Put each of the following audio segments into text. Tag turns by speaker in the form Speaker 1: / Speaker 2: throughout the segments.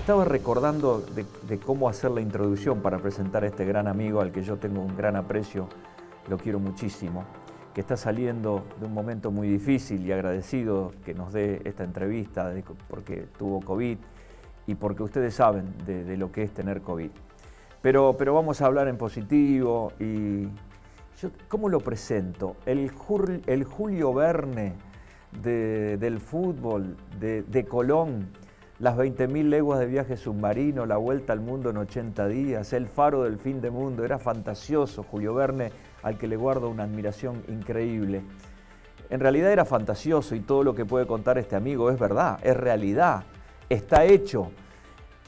Speaker 1: Estaba recordando de cómo hacer la introducción para presentar a este gran amigo al que yo tengo un gran aprecio, lo quiero muchísimo, que está saliendo de un momento muy difícil y agradecido que nos dé esta entrevista porque tuvo COVID y porque ustedes saben de lo que es tener COVID. Pero vamos a hablar en positivo y yo, ¿cómo lo presento? El Julio Verne del fútbol, de Colón, las 20.000 leguas de viaje submarino, la vuelta al mundo en 80 días, el faro del fin de mundo. Era fantasioso Julio Verne, al que le guardo una admiración increíble. En realidad era fantasioso y todo lo que puede contar este amigo es verdad, es realidad, está hecho.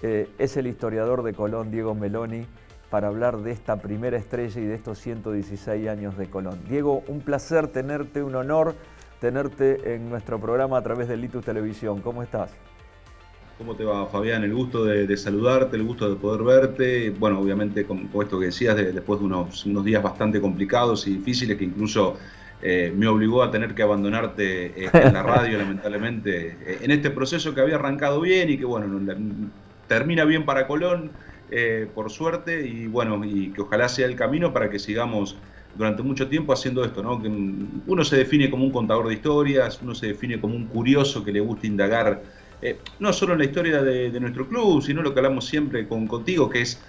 Speaker 1: Es el historiador de Colón, Diego Meloni, para hablar de esta primera estrella y de estos 116 años de Colón. Diego, un placer tenerte, un honor tenerte en nuestro programa a través de Litus Televisión. ¿Cómo estás?
Speaker 2: ¿Cómo te va, Fabián? El gusto de saludarte, el gusto de poder verte. Bueno, obviamente con esto que decías, después de unos días bastante complicados y difíciles, que incluso me obligó a tener que abandonarte en la radio, lamentablemente, en este proceso que había arrancado bien y que, bueno, termina bien para Colón, por suerte, y bueno, y que ojalá sea el camino para que sigamos durante mucho tiempo haciendo esto, ¿no? Que uno se define como un contador de historias, uno se define como un curioso que le gusta indagar no solo en la historia de nuestro club, sino lo que hablamos siempre contigo, que es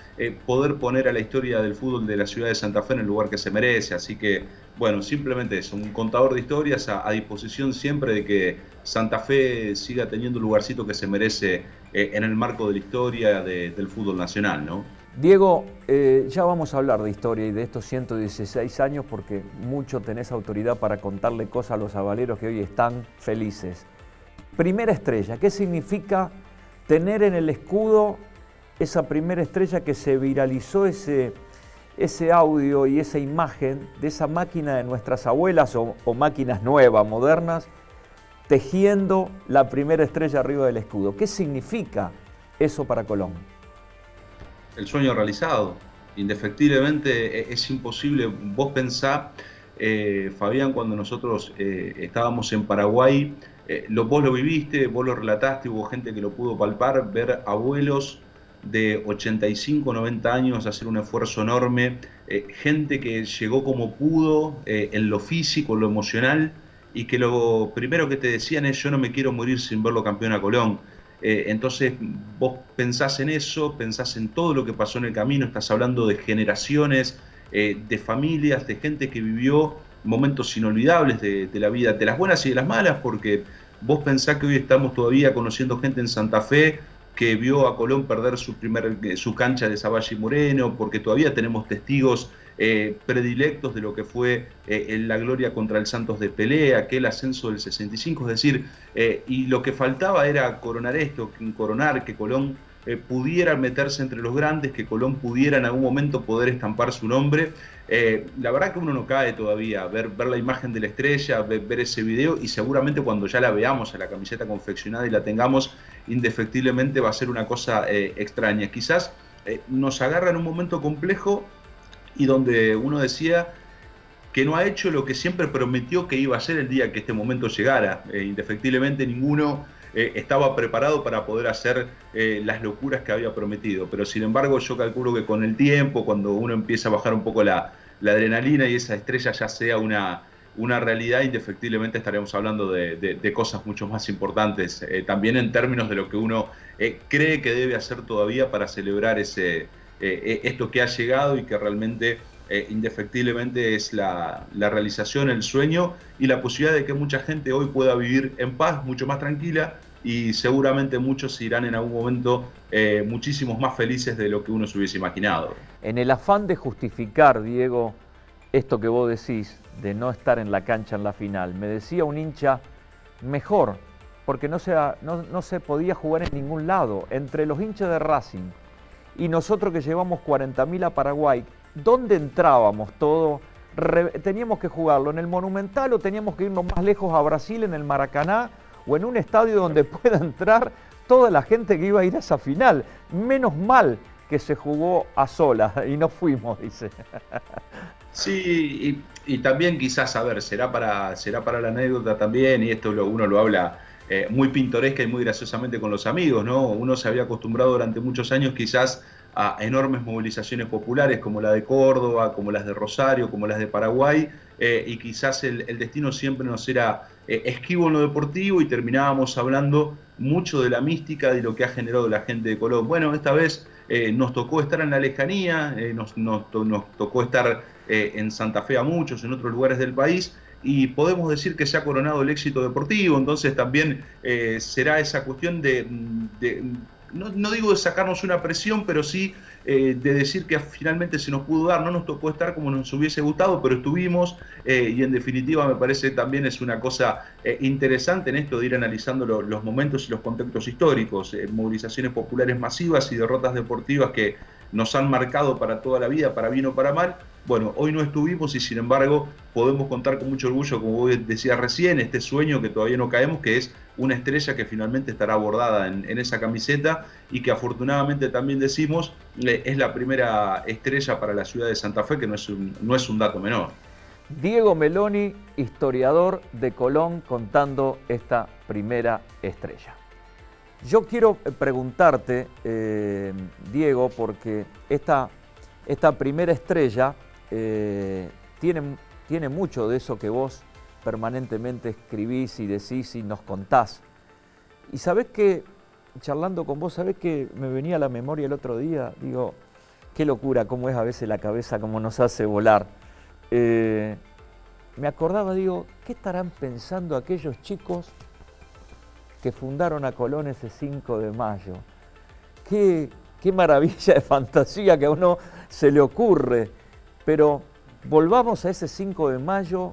Speaker 2: poder poner a la historia del fútbol de la ciudad de Santa Fe en el lugar que se merece. Así que, bueno, simplemente eso, un contador de historias a disposición siempre de que Santa Fe siga teniendo el lugarcito que se merece en el marco de la historia del fútbol nacional, ¿no?
Speaker 1: Diego, ya vamos a hablar de historia y de estos 116 años porque mucho tenés autoridad para contarle cosas a los avaleros que hoy están felices. Primera estrella, ¿qué significa tener en el escudo esa primera estrella que se viralizó ese audio y esa imagen de esa máquina de nuestras abuelas o máquinas nuevas, modernas, tejiendo la primera estrella arriba del escudo? ¿Qué significa eso para Colón?
Speaker 2: El sueño realizado. Indefectiblemente es imposible. Vos pensá, Fabián, cuando nosotros estábamos en Paraguay, vos lo viviste, vos lo relataste, hubo gente que lo pudo palpar, ver abuelos de 85, 90 años hacer un esfuerzo enorme, gente que llegó como pudo en lo físico, en lo emocional, y que lo primero que te decían es: yo no me quiero morir sin verlo campeón a Colón. Entonces vos pensás en eso, pensás en todo lo que pasó en el camino, estás hablando de generaciones, de familias, de gente que vivió momentos inolvidables de la vida, de las buenas y de las malas, porque vos pensás que hoy estamos todavía conociendo gente en Santa Fe que vio a Colón perder su cancha de Savalle y Moreno, porque todavía tenemos testigos predilectos de lo que fue la gloria contra el Santos de Pelé, aquel ascenso del 65, es decir, y lo que faltaba era coronar esto, coronar que Colón pudiera meterse entre los grandes, que Colón pudiera en algún momento poder estampar su nombre. La verdad que uno no cae todavía, ver la imagen de la estrella, ver ese video, y seguramente cuando ya la veamos a la camiseta confeccionada y la tengamos, indefectiblemente va a ser una cosa extraña. Quizás nos agarra en un momento complejo y donde uno decía que no ha hecho lo que siempre prometió que iba a hacer el día que este momento llegara. Indefectiblemente ninguno estaba preparado para poder hacer las locuras que había prometido, pero sin embargo yo calculo que con el tiempo, cuando uno empieza a bajar un poco la adrenalina y esa estrella ya sea una realidad, indefectiblemente estaremos hablando de cosas mucho más importantes, también en términos de lo que uno cree que debe hacer todavía para celebrar esto que ha llegado y que realmente indefectiblemente es la realización, el sueño y la posibilidad de que mucha gente hoy pueda vivir en paz, mucho más tranquila, y seguramente muchos irán en algún momento muchísimos más felices de lo que uno se hubiese imaginado.
Speaker 1: En el afán de justificar, Diego, esto que vos decís, de no estar en la cancha en la final, me decía un hincha: mejor, porque no se podía jugar en ningún lado. Entre los hinchas de Racing y nosotros que llevamos 40.000 a Paraguay, ¿dónde entrábamos todo? Teníamos que jugarlo en el Monumental o teníamos que irnos más lejos a Brasil, en el Maracaná, o en un estadio donde pueda entrar toda la gente que iba a ir a esa final. Menos mal que se jugó a solas y no fuimos, dice.
Speaker 2: Sí, y también quizás, a ver, será para la anécdota también, y esto uno lo habla muy pintoresca y muy graciosamente con los amigos, ¿no? Uno se había acostumbrado durante muchos años quizás a enormes movilizaciones populares como la de Córdoba, como las de Rosario, como las de Paraguay, y quizás el destino siempre nos era esquivo en lo deportivo y terminábamos hablando mucho de la mística, de lo que ha generado la gente de Colón. Bueno, esta vez nos tocó estar en la lejanía, nos tocó estar en Santa Fe a muchos, en otros lugares del país, y podemos decir que se ha coronado el éxito deportivo. Entonces también será esa cuestión no digo de sacarnos una presión, pero sí de decir que finalmente se nos pudo dar. No nos tocó estar como nos hubiese gustado, pero estuvimos, y en definitiva me parece también es una cosa interesante en esto de ir analizando los momentos y los contextos históricos, movilizaciones populares masivas y derrotas deportivas que nos han marcado para toda la vida, para bien o para mal. Bueno, hoy no estuvimos y sin embargo podemos contar con mucho orgullo, como vos decías recién, este sueño que todavía no caemos, que es una estrella que finalmente estará bordada en esa camiseta y que afortunadamente también decimos es la primera estrella para la ciudad de Santa Fe, que no es un dato menor.
Speaker 1: Diego Meloni, historiador de Colón, contando esta primera estrella. Yo quiero preguntarte, Diego, porque esta primera estrella tiene mucho de eso que vos permanentemente escribís y decís y nos contás. Y sabés que, charlando con vos, sabés que me venía a la memoria el otro día, digo, qué locura cómo es a veces la cabeza, cómo nos hace volar. Me acordaba, digo, ¿qué estarán pensando aquellos chicos que fundaron a Colón ese 5 de mayo? Qué maravilla de fantasía que a uno se le ocurre. Pero volvamos a ese 5 de mayo,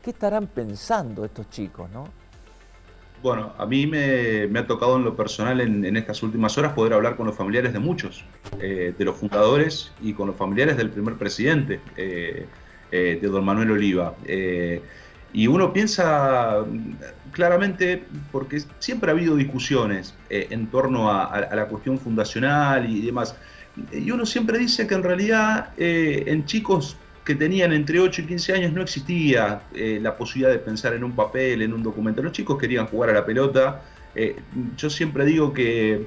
Speaker 1: ¿qué estarán pensando estos chicos, no?
Speaker 2: Bueno, a mí me ha tocado en lo personal en estas últimas horas poder hablar con los familiares de muchos, de los fundadores y con los familiares del primer presidente, de don Manuel Oliva. Y uno piensa claramente, porque siempre ha habido discusiones en torno a la cuestión fundacional y demás, y uno siempre dice que en realidad en chicos que tenían entre 8 y 15 años no existía la posibilidad de pensar en un papel, en un documento. Los chicos querían jugar a la pelota. Yo siempre digo que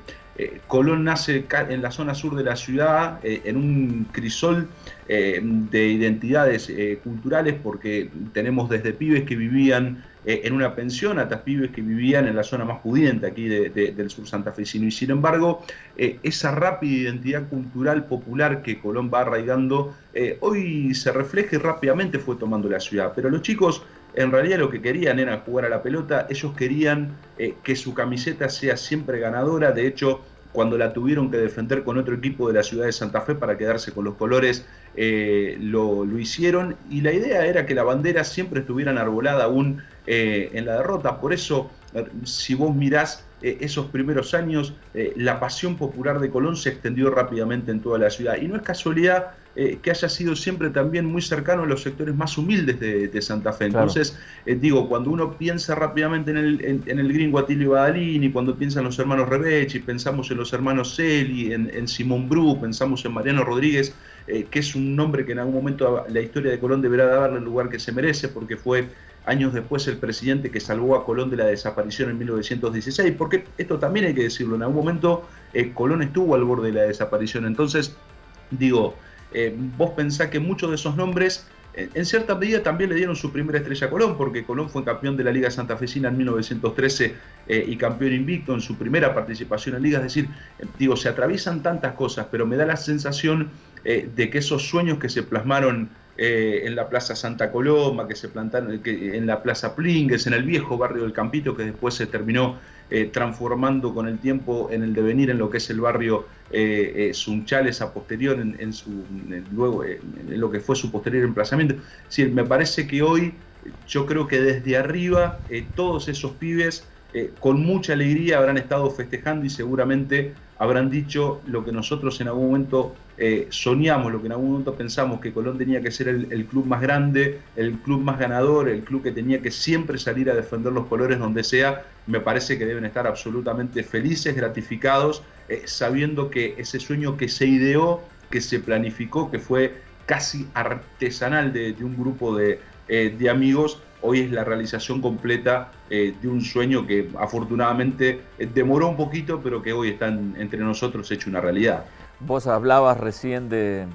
Speaker 2: Colón nace en la zona sur de la ciudad, en un crisol de identidades culturales, porque tenemos desde pibes que vivían en una pensión hasta pibes que vivían en la zona más pudiente aquí del sur santafesino. Y sin embargo, esa rápida identidad cultural popular que Colón va arraigando, hoy se refleja y rápidamente fue tomando la ciudad. Pero los chicos en realidad lo que querían era jugar a la pelota. Ellos querían que su camiseta sea siempre ganadora. De hecho, cuando la tuvieron que defender con otro equipo de la ciudad de Santa Fe para quedarse con los colores, lo hicieron, y la idea era que la bandera siempre estuviera enarbolada aún en la derrota. Por eso, si vos mirás esos primeros años, la pasión popular de Colón se extendió rápidamente en toda la ciudad, y no es casualidad que haya sido siempre también muy cercano a los sectores más humildes de Santa Fe. Entonces, claro, digo, cuando uno piensa rápidamente en el gringo Atilio Badalini, cuando piensa en los hermanos Rebechi, pensamos en los hermanos Celi, en Simón Bru, pensamos en Mariano Rodríguez, que es un nombre que en algún momento la historia de Colón deberá darle el lugar que se merece, porque fue años después el presidente que salvó a Colón de la desaparición en 1916, porque esto también hay que decirlo, en algún momento Colón estuvo al borde de la desaparición. Entonces, digo, vos pensás que muchos de esos nombres en cierta medida también le dieron su primera estrella a Colón, porque Colón fue campeón de la Liga Santafesina en 1913 y campeón invicto en su primera participación en Liga. Es decir, digo, se atraviesan tantas cosas, pero me da la sensación de que esos sueños que se plasmaron en la Plaza Santa Coloma, que se plantaron en la Plaza Plingues, en el viejo barrio del Campito, que después se terminó transformando con el tiempo en el devenir en lo que es el barrio Sunchales a posterior, luego en lo que fue su posterior emplazamiento. Es decir, me parece que hoy, yo creo que desde arriba, todos esos pibes con mucha alegría habrán estado festejando y seguramente habrán dicho lo que nosotros en algún momento soñamos, lo que en algún momento pensamos, que Colón tenía que ser el club más grande, el club más ganador, el club que tenía que siempre salir a defender los colores donde sea. Me parece que deben estar absolutamente felices, gratificados, sabiendo que ese sueño que se ideó, que se planificó, que fue casi artesanal de un grupo de de amigos, hoy es la realización completa de un sueño que afortunadamente demoró un poquito, pero que hoy está entre nosotros hecho una realidad.
Speaker 1: Vos hablabas recién de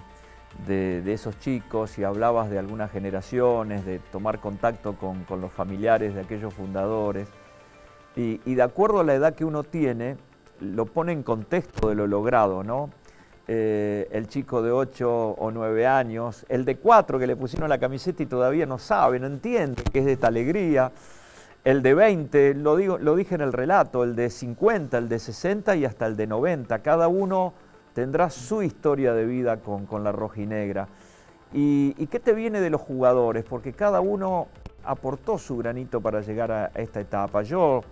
Speaker 1: esos chicos y hablabas de algunas generaciones, de tomar contacto con los familiares de aquellos fundadores. Y de acuerdo a la edad que uno tiene, lo pone en contexto de lo logrado, ¿no? El chico de 8 o 9 años, el de 4 que le pusieron la camiseta y todavía no sabe, no entiende qué es de esta alegría, el de 20, lo dije en el relato, el de 50, el de 60 y hasta el de 90, cada uno tendrá su historia de vida con la rojinegra. ¿Y qué te viene de los jugadores? Porque cada uno aportó su granito para llegar a esta etapa. Yo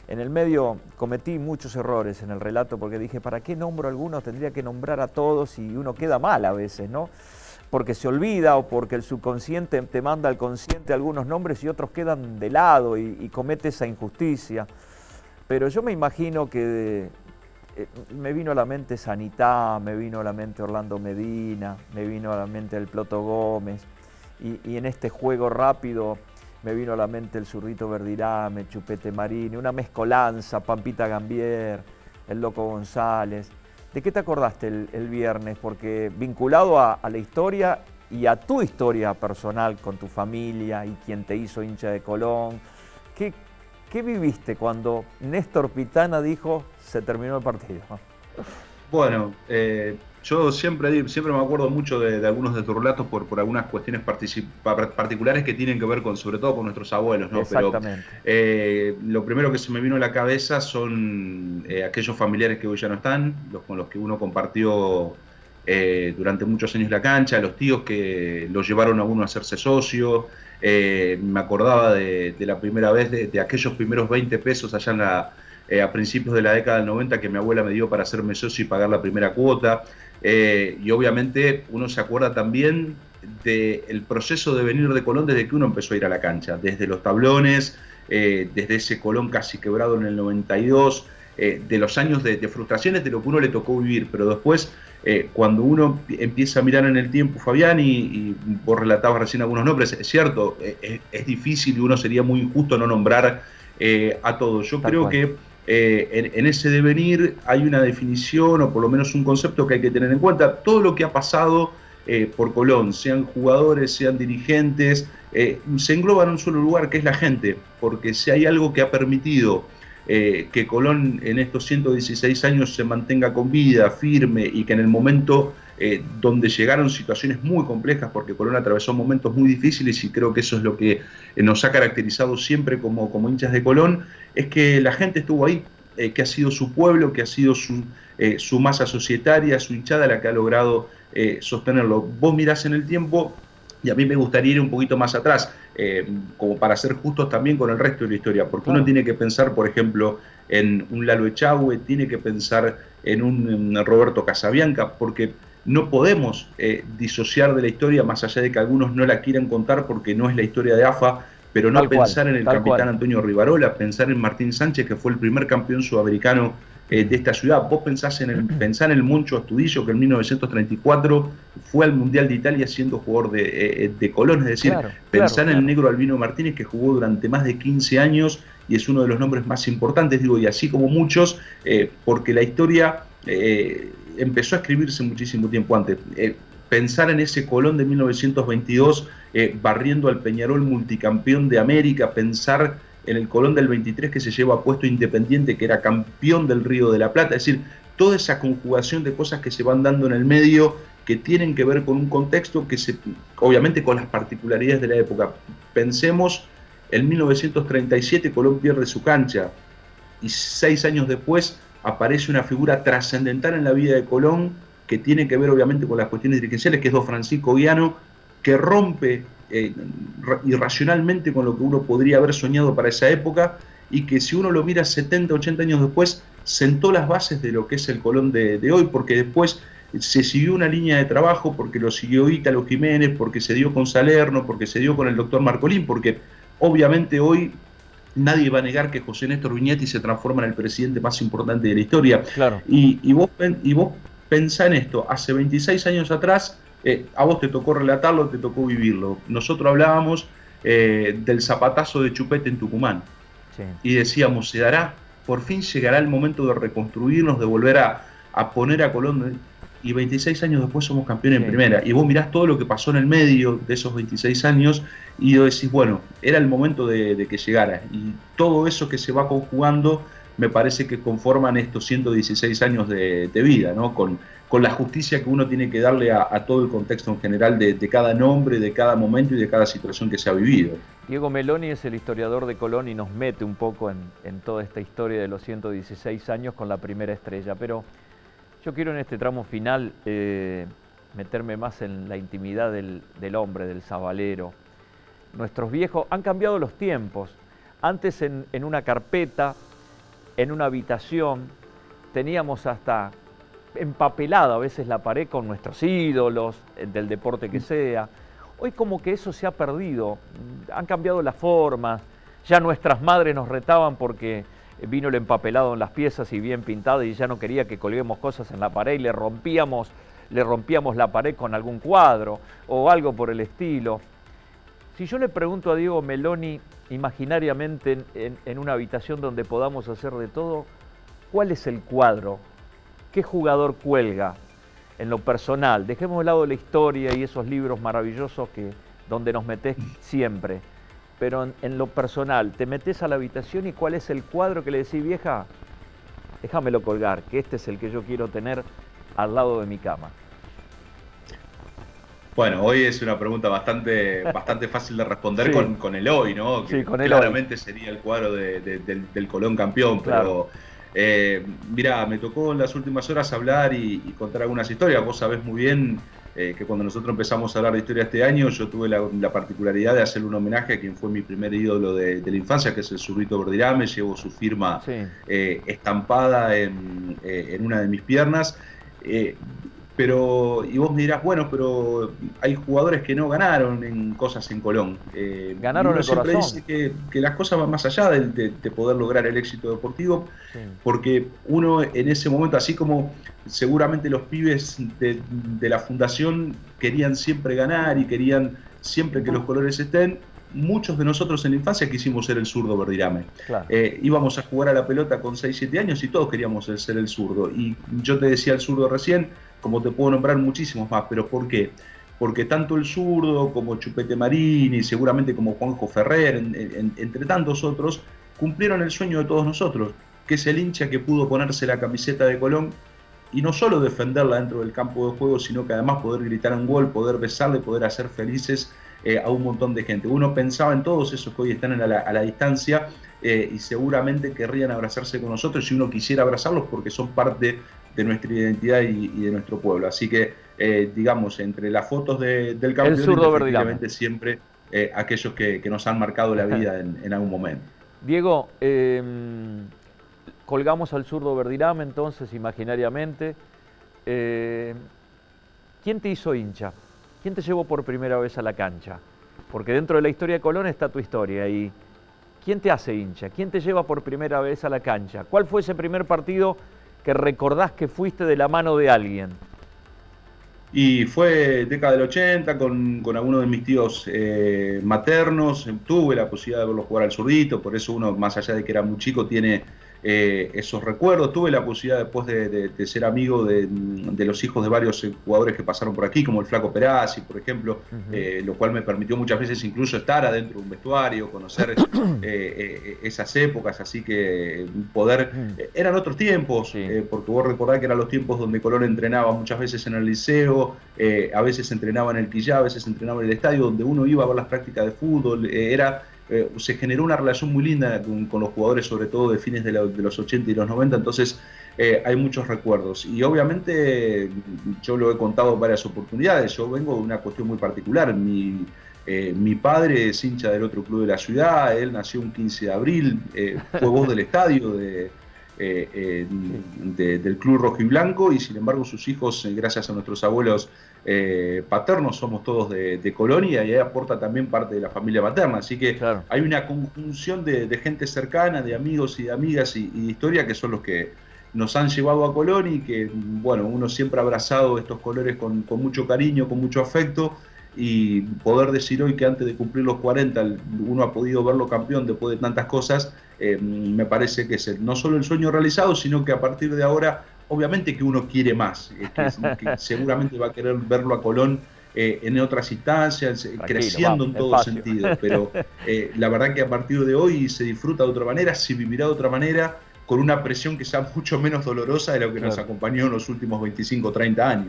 Speaker 1: en el medio cometí muchos errores en el relato porque dije, ¿para qué nombro a algunos? Tendría que nombrar a todos y uno queda mal a veces, ¿no? Porque se olvida o porque el subconsciente te manda al consciente algunos nombres y otros quedan de lado y comete esa injusticia. Pero yo me imagino que me vino a la mente Sanitá, me vino a la mente Orlando Medina, me vino a la mente el Ploto Gómez y en este juego rápido me vino a la mente el Zurrito Verdirame, Chupete Marini, una mezcolanza, Pampita Gambier, el Loco González. ¿De qué te acordaste el viernes? Porque vinculado a la historia y a tu historia personal con tu familia y quien te hizo hincha de Colón, ¿qué viviste cuando Néstor Pitana dijo se terminó el partido?
Speaker 2: Bueno, yo siempre me acuerdo mucho de algunos de tus relatos por algunas cuestiones particulares que tienen que ver sobre todo con nuestros abuelos, ¿no?
Speaker 1: Exactamente.
Speaker 2: Pero lo primero que se me vino a la cabeza son aquellos familiares que hoy ya no están, con los que uno compartió durante muchos años la cancha, los tíos que los llevaron a uno a hacerse socio. Me acordaba de la primera vez de aquellos primeros 20 pesos allá a principios de la década del 90 que mi abuela me dio para hacerme socio y pagar la primera cuota. Y obviamente uno se acuerda también del proceso de venir de Colón desde que uno empezó a ir a la cancha, desde los tablones, desde ese Colón casi quebrado en el 92, de los años de frustraciones de lo que uno le tocó vivir, pero después cuando uno empieza a mirar en el tiempo, Fabián, y vos relatabas recién algunos nombres, es cierto, es difícil y uno sería muy injusto no nombrar a todos. Yo creo que en ese devenir hay una definición o por lo menos un concepto que hay que tener en cuenta. Todo lo que ha pasado por Colón, sean jugadores, sean dirigentes, se engloba en un solo lugar que es la gente, porque si hay algo que ha permitido que Colón en estos 116 años se mantenga con vida, firme, y que en el momento donde llegaron situaciones muy complejas, porque Colón atravesó momentos muy difíciles y creo que eso es lo que nos ha caracterizado siempre como hinchas de Colón, es que la gente estuvo ahí, que ha sido su pueblo, que ha sido su masa societaria, su hinchada la que ha logrado sostenerlo. Vos mirás en el tiempo y a mí me gustaría ir un poquito más atrás, como para ser justos también con el resto de la historia, porque uno tiene que pensar, por ejemplo, en un Lalo Echagüe, tiene que pensar en un Roberto Casabianca, porque no podemos disociar de la historia, más allá de que algunos no la quieran contar porque no es la historia de AFA, pero no pensar en el capitán Antonio Rivarola, pensar en Martín Sánchez, que fue el primer campeón sudamericano de esta ciudad. Vos pensá en el Moncho Astudillo, que en 1934 fue al Mundial de Italia siendo jugador de Colón, es decir, pensá en el negro Albino Martínez, que jugó durante más de 15 años y es uno de los nombres más importantes, digo, y así como muchos, porque la historia empezó a escribirse muchísimo tiempo antes. Pensar en ese Colón de 1922 barriendo al Peñarol multicampeón de América, pensar en el Colón del 23 que se lleva a puesto Independiente, que era campeón del Río de la Plata, es decir, toda esa conjugación de cosas que se van dando en el medio que tienen que ver con un contexto que obviamente con las particularidades de la época. Pensemos, en 1937 Colón pierde su cancha y 6 años después aparece una figura trascendental en la vida de Colón que tiene que ver obviamente con las cuestiones dirigenciales, que es don Francisco Guiano, que rompe irracionalmente con lo que uno podría haber soñado para esa época y que si uno lo mira 70, 80 años después, sentó las bases de lo que es el Colón de hoy, porque después se siguió una línea de trabajo, porque lo siguió Ítalo Jiménez, porque se dio con Salerno, porque se dio con el doctor Marcolín, porque obviamente hoy nadie va a negar que José Néstor Vignetti se transforma en el presidente más importante de la historia.
Speaker 1: Claro.
Speaker 2: Y vos pensá en esto, hace 26 años atrás, a vos te tocó relatarlo, te tocó vivirlo. Nosotros hablábamos del zapatazo de Chupete en Tucumán.
Speaker 1: Sí.
Speaker 2: Y decíamos, se dará, por fin llegará el momento de reconstruirnos, de volver a poner a Colón. Y 26 años después somos campeones en primera. Y vos mirás todo lo que pasó en el medio de esos 26 años y decís, bueno, era el momento de que llegara. Y todo eso que se va conjugando me parece que conforman estos 116 años de vida, ¿no? Con la justicia que uno tiene que darle a todo el contexto en general de cada nombre, de cada momento y de cada situación que se ha vivido.
Speaker 1: Diego Meloni es el historiador de Colón y nos mete un poco en toda esta historia de los 116 años con la primera estrella. Pero yo quiero en este tramo final meterme más en la intimidad del hombre, del sabalero. Nuestros viejos han cambiado los tiempos. Antes en una carpeta, en una habitación, teníamos hasta empapelada a veces la pared con nuestros ídolos, del deporte que sea. Hoy como que eso se ha perdido, han cambiado las formas, ya nuestras madres nos retaban porque vino el empapelado en las piezas y bien pintado y ya no quería que colguemos cosas en la pared y le rompíamos la pared con algún cuadro o algo por el estilo. Si yo le pregunto a Diego Meloni imaginariamente en una habitación donde podamos hacer de todo, ¿cuál es el cuadro? ¿Qué jugador cuelga? En lo personal, dejemos de lado la historia y esos libros maravillosos donde nos metés siempre, pero en lo personal, te metés a la habitación y ¿cuál es el cuadro que le decís, vieja? Déjamelo colgar, que este es el que yo quiero tener al lado de mi cama.
Speaker 2: Bueno, hoy es una pregunta bastante fácil de responder, sí, con el hoy, ¿no? Que
Speaker 1: sí, con el
Speaker 2: claramente
Speaker 1: hoy
Speaker 2: sería el cuadro del Colón campeón,
Speaker 1: claro.
Speaker 2: Pero mirá, me tocó en las últimas horas hablar y contar algunas historias. Vos sabés muy bien que cuando nosotros empezamos a hablar de historia este año, yo tuve la particularidad de hacerle un homenaje a quien fue mi primer ídolo de la infancia, que es el Zurrito Verdirame. Llevo su firma, sí, estampada en una de mis piernas. Y vos me dirás, bueno, pero hay jugadores que no ganaron en cosas en Colón.
Speaker 1: Ganaron el corazón.
Speaker 2: Siempre dice que las cosas van más allá de poder lograr el éxito deportivo, sí, porque uno en ese momento, así como seguramente los pibes de la fundación querían siempre ganar y querían siempre que los colores estén, muchos de nosotros en la infancia quisimos ser el zurdo Verdirame. Claro. Íbamos a jugar a la pelota con 6, 7 años y todos queríamos ser el zurdo. Y yo te decía el zurdo recién, como te puedo nombrar muchísimos más, pero ¿por qué? Porque tanto el zurdo como Chupete Marini, y seguramente como Juanjo Ferrer, entre tantos otros, cumplieron el sueño de todos nosotros, que es el hincha que pudo ponerse la camiseta de Colón y no solo defenderla dentro del campo de juego, sino que además poder gritar un gol, poder besarle, poder hacer felices a un montón de gente. Uno pensaba en todos esos que hoy están a la distancia y seguramente querrían abrazarse con nosotros si uno quisiera abrazarlos porque son parte de nuestra identidad y de nuestro pueblo. Así que, digamos, entre las fotos del campeón, efectivamente siempre aquellos que nos han marcado la vida en algún momento.
Speaker 1: Diego, colgamos al zurdo Verdirame entonces, imaginariamente. ¿Quién te hizo hincha? ¿Quién te llevó por primera vez a la cancha? Porque dentro de la historia de Colón está tu historia. ¿Y quién te hace hincha? ¿Quién te lleva por primera vez a la cancha? ¿Cuál fue ese primer partido que recordás que fuiste de la mano de alguien?
Speaker 2: Y fue década del 80, con algunos de mis tíos maternos. Tuve la posibilidad de verlo jugar al zurdito, por eso uno, más allá de que era muy chico, tiene esos recuerdos. Tuve la posibilidad después de ser amigo de los hijos de varios jugadores que pasaron por aquí, como el Flaco Perazzi, por ejemplo, lo cual me permitió muchas veces incluso estar adentro de un vestuario, conocer esas épocas, así que poder... eran otros tiempos, sí, porque vos recordás que eran los tiempos donde Colón entrenaba muchas veces en el liceo, a veces entrenaba en el Quillá, a veces entrenaba en el estadio, donde uno iba a ver las prácticas de fútbol, se generó una relación muy linda con los jugadores, sobre todo de fines de los 80 y los 90, entonces hay muchos recuerdos. Y obviamente yo lo he contado en varias oportunidades, yo vengo de una cuestión muy particular. Mi padre es hincha del otro club de la ciudad, él nació un 15 de abril, fue voz del estadio del club rojo y blanco, y sin embargo sus hijos, gracias a nuestros abuelos paternos, somos todos de Colonia, y ahí aporta también parte de la familia materna, así que claro, hay una conjunción de gente cercana, de amigos y de amigas y de historia, que son los que nos han llevado a Colón, y que, bueno, uno siempre ha abrazado estos colores con mucho cariño, con mucho afecto, y poder decir hoy que antes de cumplir los 40 uno ha podido verlo campeón después de tantas cosas, me parece que es no solo el sueño realizado, sino que a partir de ahora, obviamente que uno quiere más, que seguramente va a querer verlo a Colón en otras instancias,
Speaker 1: Tranquilo,
Speaker 2: creciendo en todo sentido, pero la verdad que a partir de hoy se disfruta de otra manera, se vivirá de otra manera, con una presión que sea mucho menos dolorosa de lo que nos acompañó en los últimos 25 o 30 años.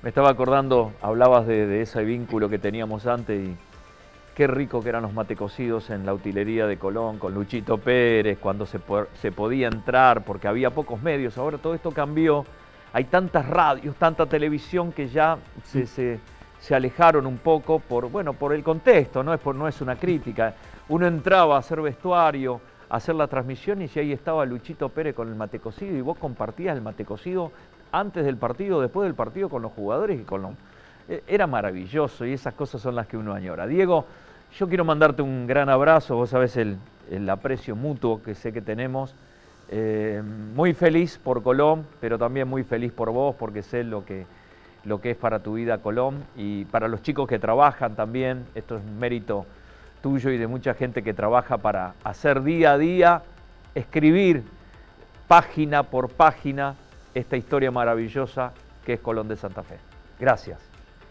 Speaker 1: Me estaba acordando, hablabas de ese vínculo que teníamos antes y qué rico que eran los mate cocidos en la utilería de Colón, con Luchito Pérez, cuando se podía entrar, porque había pocos medios. Ahora todo esto cambió, hay tantas radios, tanta televisión que ya se alejaron un poco por el contexto, no es una crítica. Uno entraba a hacer vestuario, a hacer la transmisión y si ahí estaba Luchito Pérez con el mate cocido y vos compartías el mate cocido antes del partido, después del partido con los jugadores y con los... Era maravilloso y esas cosas son las que uno añora. Diego, yo quiero mandarte un gran abrazo, vos sabés el aprecio mutuo que sé que tenemos. Muy feliz por Colón, pero también muy feliz por vos porque sé lo que es para tu vida Colón y para los chicos que trabajan también. Esto es un mérito tuyo y de mucha gente que trabaja para hacer día a día, escribir página por página esta historia maravillosa que es Colón de Santa Fe. Gracias.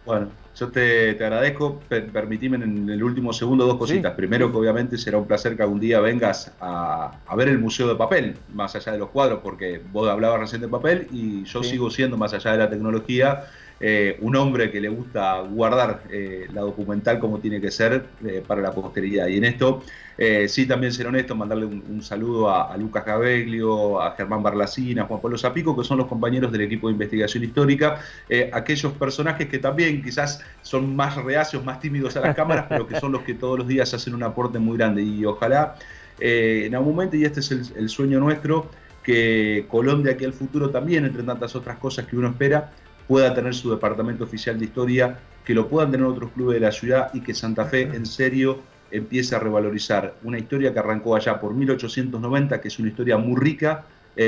Speaker 2: Bueno, yo te agradezco. Permitime en el último segundo dos cositas. ¿Sí? Primero, que obviamente será un placer que algún día vengas a ver el Museo de Papel, más allá de los cuadros, porque vos hablabas recién de papel y yo sigo siendo, más allá de la tecnología, un hombre que le gusta guardar la documental como tiene que ser para la posteridad. Y en esto, sí, también ser honesto, mandarle un saludo a Lucas Gabeglio, a Germán Barlacín, a Juan Pablo Zapico, que son los compañeros del equipo de investigación histórica, aquellos personajes que también quizás son más reacios, más tímidos a las cámaras, pero que son los que todos los días hacen un aporte muy grande. Y ojalá en algún momento, y este es el sueño nuestro, que Colón de aquí al futuro también, entre tantas otras cosas que uno espera, pueda tener su departamento oficial de historia, que lo puedan tener otros clubes de la ciudad y que Santa Fe en serio empiece a revalorizar una historia que arrancó allá por 1890, que es una historia muy rica,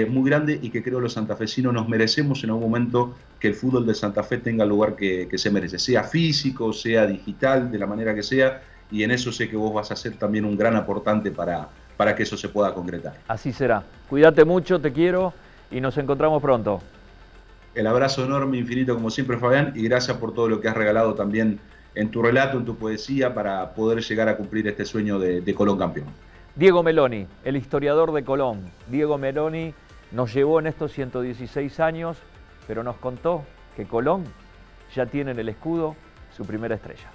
Speaker 2: muy grande y que creo los santafesinos nos merecemos en algún momento que el fútbol de Santa Fe tenga el lugar que se merece, sea físico, sea digital, de la manera que sea, y en eso sé que vos vas a ser también un gran aportante para que eso se pueda concretar.
Speaker 1: Así será. Cuídate mucho, te quiero y nos encontramos pronto.
Speaker 2: El abrazo enorme, infinito, como siempre, Fabián, y gracias por todo lo que has regalado también en tu relato, en tu poesía, para poder llegar a cumplir este sueño de Colón campeón.
Speaker 1: Diego Meloni, el historiador de Colón. Diego Meloni nos llevó en estos 116 años, pero nos contó que Colón ya tiene en el escudo su primera estrella.